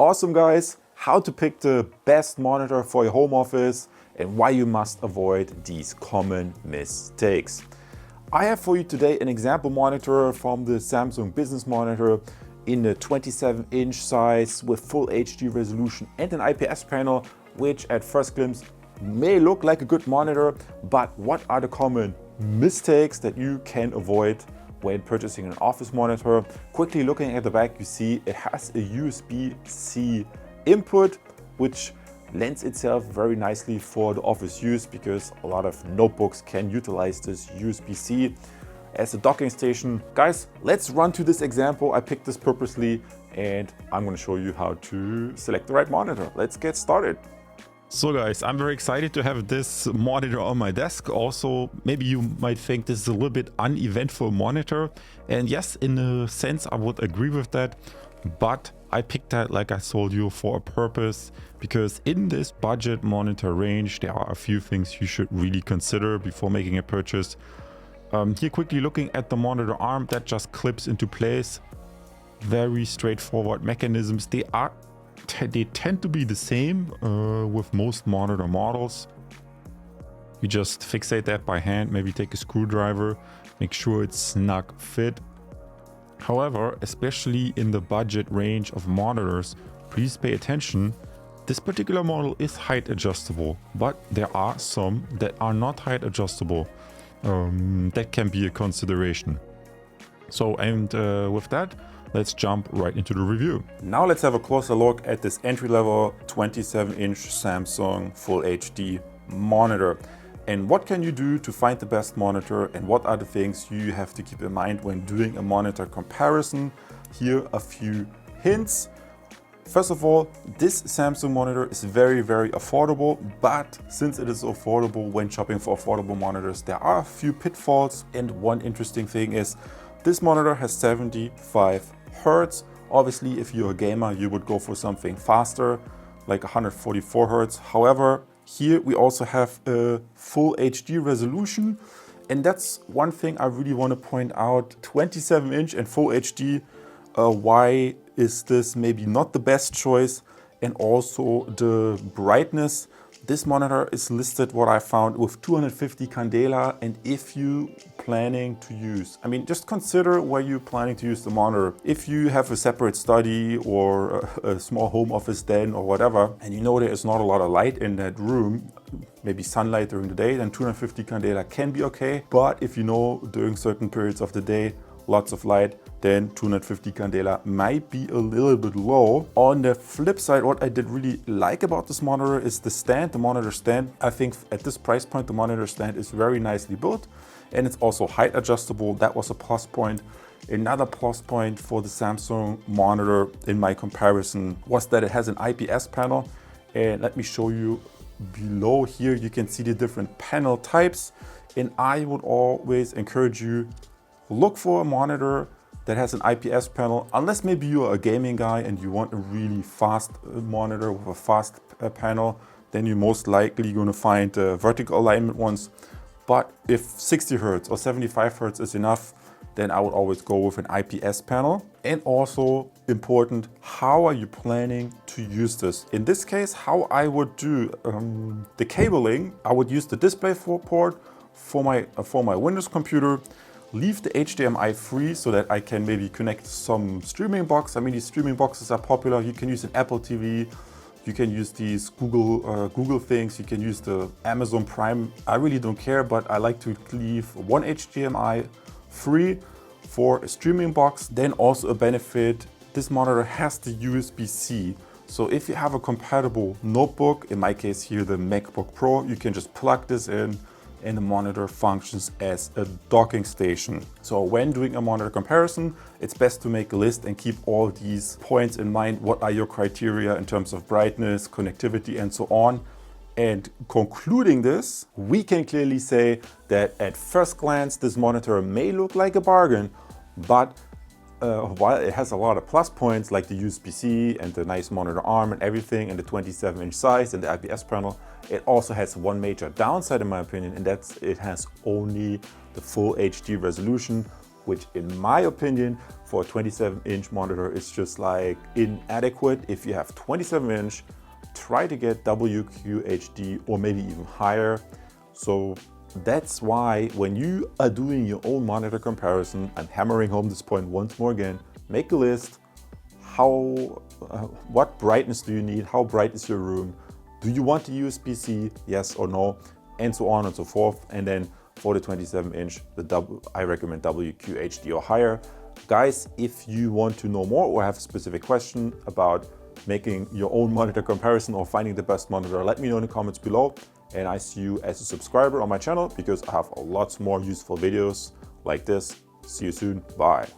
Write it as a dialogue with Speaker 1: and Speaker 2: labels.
Speaker 1: Awesome guys, how to pick the best monitor for your home office and why you must avoid these common mistakes. I have for you today an example monitor from the Samsung business monitor in the 27-inch size with full HD resolution and an IPS panel, which at first glimpse may look like a good monitor, but what are the common mistakes that you can avoid when purchasing an office monitor? Quickly looking at the back, you see it has a USB-C input, which lends itself very nicely for the office use because a lot of notebooks can utilize this USB-C as a docking station. Guys, let's run to this example. I picked this purposely and I'm going to show you how to select the right monitor. Let's get started.
Speaker 2: So guys, I'm very excited to have this monitor on my desk. Also, maybe you might think this is a little bit uneventful monitor. And yes, in a sense, I would agree with that. But I picked that, like I told you, for a purpose, because in this budget monitor range, there are a few things you should really consider before making a purchase. Here quickly looking at the monitor arm that just clips into place. Very straightforward mechanisms. They tend to be the same with most monitor models. You just fixate that by hand, maybe take a screwdriver, make sure it's snug fit. However, especially in the budget range of monitors, please pay attention. This particular model is height adjustable, but there are some that are not height adjustable. That can be a consideration. So, and with that, let's jump right into the review.
Speaker 1: Now let's have a closer look at this entry-level 27-inch Samsung Full HD monitor. And what can you do to find the best monitor, and what are the things you have to keep in mind when doing a monitor comparison? Here a few hints. First of all, this Samsung monitor is very affordable, but since it is affordable, when shopping for affordable monitors, there are a few pitfalls. And one interesting thing is this monitor has 75 Hertz. Obviously, if you're a gamer, you would go for something faster, like 144 Hertz. However, here we also have a full HD resolution. And that's one thing I really want to point out. 27-inch and full HD, why is this maybe not the best choice? And also the brightness. This monitor is listed, what I found, with 250 candela. And if you planning to use, I mean, just consider where you're planning to use the monitor. If you have a separate study or a small home office den or whatever, and you know there is not a lot of light in that room, maybe sunlight during the day, then 250 candela can be okay. But if you know during certain periods of the day, lots of light, then 250 candela might be a little bit low. On the flip side, what I did really like about this monitor is the stand, the monitor stand. I think at this price point, the monitor stand is very nicely built, and it's also height adjustable. That was a plus point. Another plus point for the Samsung monitor in my comparison was that it has an IPS panel. And let me show you below here, you can see the different panel types. And I would always encourage you, look for a monitor that has an IPS panel, unless maybe you're a gaming guy and you want a really fast monitor with a fast panel, then you're most likely going to find vertical alignment ones. But if 60 Hertz or 75 Hertz is enough, then I would always go with an IPS panel. And also important, how are you planning to use this? In this case, how I would do the cabling, I would use the display port for my Windows computer. Leave the HDMI free so that I can maybe connect some streaming box. I mean, these streaming boxes are popular. You can use an Apple TV, you can use these Google things, you can use the Amazon Prime. I really don't care, but I like to leave one HDMI free for a streaming box. Then also a benefit, this monitor has the USB-C. So if you have a compatible notebook, in my case here the MacBook Pro, you can just plug this in and the monitor functions as a docking station. So when doing a monitor comparison, it's best to make a list and keep all these points in mind. What are your criteria in terms of brightness, connectivity, and so on? And concluding this, we can clearly say that at first glance, this monitor may look like a bargain, but while it has a lot of plus points like the USB-C and the nice monitor arm and everything and the 27-inch size and the IPS panel, it also has one major downside in my opinion, and that's it has only the full HD resolution. which in my opinion for a 27-inch monitor is just like inadequate. If you have 27-inch, try to get WQHD or maybe even higher. So that's why when you are doing your own monitor comparison, I'm hammering home this point once more again, make a list. What brightness do you need? How bright is your room? Do you want the USB-C? Yes or no? And so on and so forth. And then for the 27-inch, I recommend WQHD or higher. Guys, if you want to know more or have a specific question about making your own monitor comparison or finding the best monitor, let me know in the comments below. And I see you as a subscriber on my channel because I have lots more useful videos like this. See you soon. Bye.